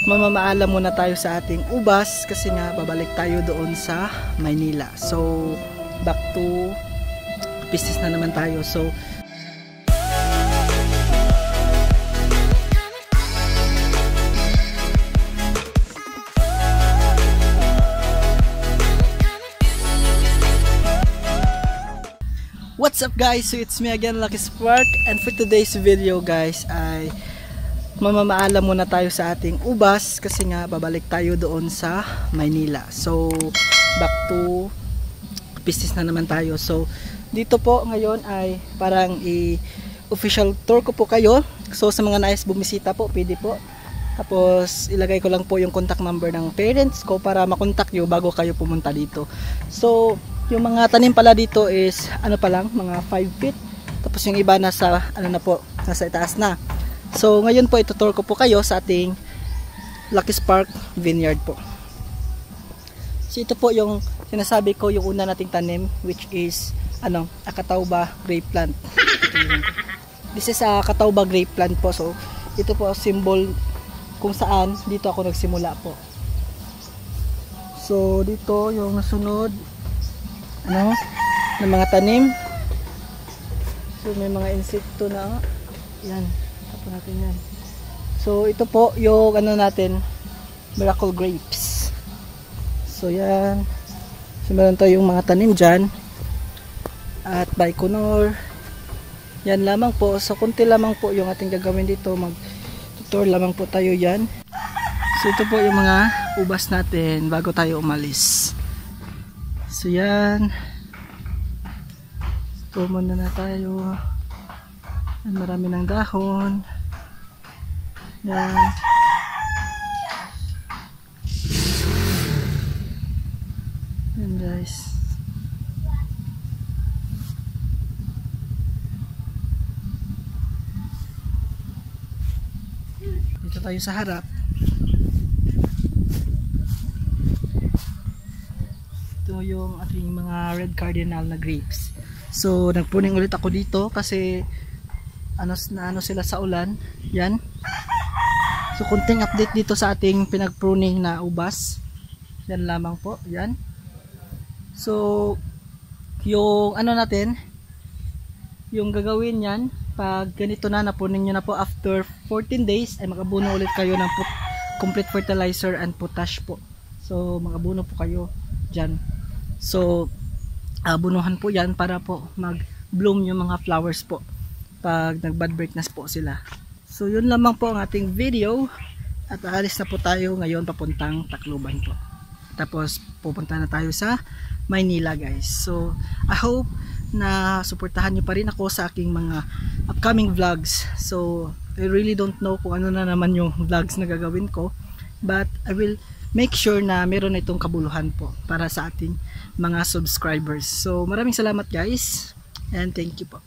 mamamaalam muna tayo sa ating ubas kasi nga babalik tayo doon sa Maynila. So back to business na naman tayo. So what's up guys? So it's me again, Lucky Spark, and for today's video guys ay mamamaalam muna tayo sa ating ubas kasi nga babalik tayo doon sa Maynila. So back to business na naman tayo. So dito po ngayon ay parang official tour ko po kayo. So sa mga nais bumisita po, pwede po. Tapos ilagay ko lang po yung contact number ng parents ko para makontak nyo bago kayo pumunta dito. So yung mga tanim pala dito is ano pa lang, mga 5 feet. Tapos yung iba nasa ano na po, nasa itaas na. So ngayon po itutur ko po kayo sa ating Lucky Spark Vineyard po. So ito po yung sinasabi ko, yung una nating tanim, which is ano, Catawba grape plant. This is a Catawba grape plant po. So ito po symbol kung saan dito ako nagsimula po. So dito yung nasunod ano, ng mga tanim. So may mga insekto na yan, tapos natin yan. So ito po yung ano natin, Miracle Grapes. So yan, so meron tayong mga tanim dyan at Baikonur. Yan lamang po, so kunti lamang po yung ating gagawin dito, mag tutor lamang po tayo yan. So ito po yung mga ubas natin bago tayo umalis. So yan, tumon na tayo. Yan, marami ng dahon. Yan. Yan guys. Dito tayo sa harap. Ito yung ating mga red cardinal na grapes. So nagpruning ulit ako dito kasi ano sila sa ulan. Yan. So kunting update dito sa ating pinagpruning na ubas. Yan lamang po. Yan. So yung ano natin, yung gagawin yan, pag ganito na napruning nyo na po, after 14 days ay makabuno ulit kayo ng complete fertilizer and potash po. So makabuno po kayo dyan. So bunuhan po yan para po mag-bloom yung mga flowers po pag nag-bud break na po sila. So yun lamang po ang ating video at aalis na po tayo ngayon papuntang Tacloban po. Tapos pupunta na tayo sa Maynila guys. So I hope na suportahan nyo pa rin ako sa aking mga upcoming vlogs. So I really don't know kung ano na naman yung vlogs na gagawin ko, but I will make sure na meron na itong kabuluhan po para sa ating mga subscribers. So maraming salamat guys and thank you po.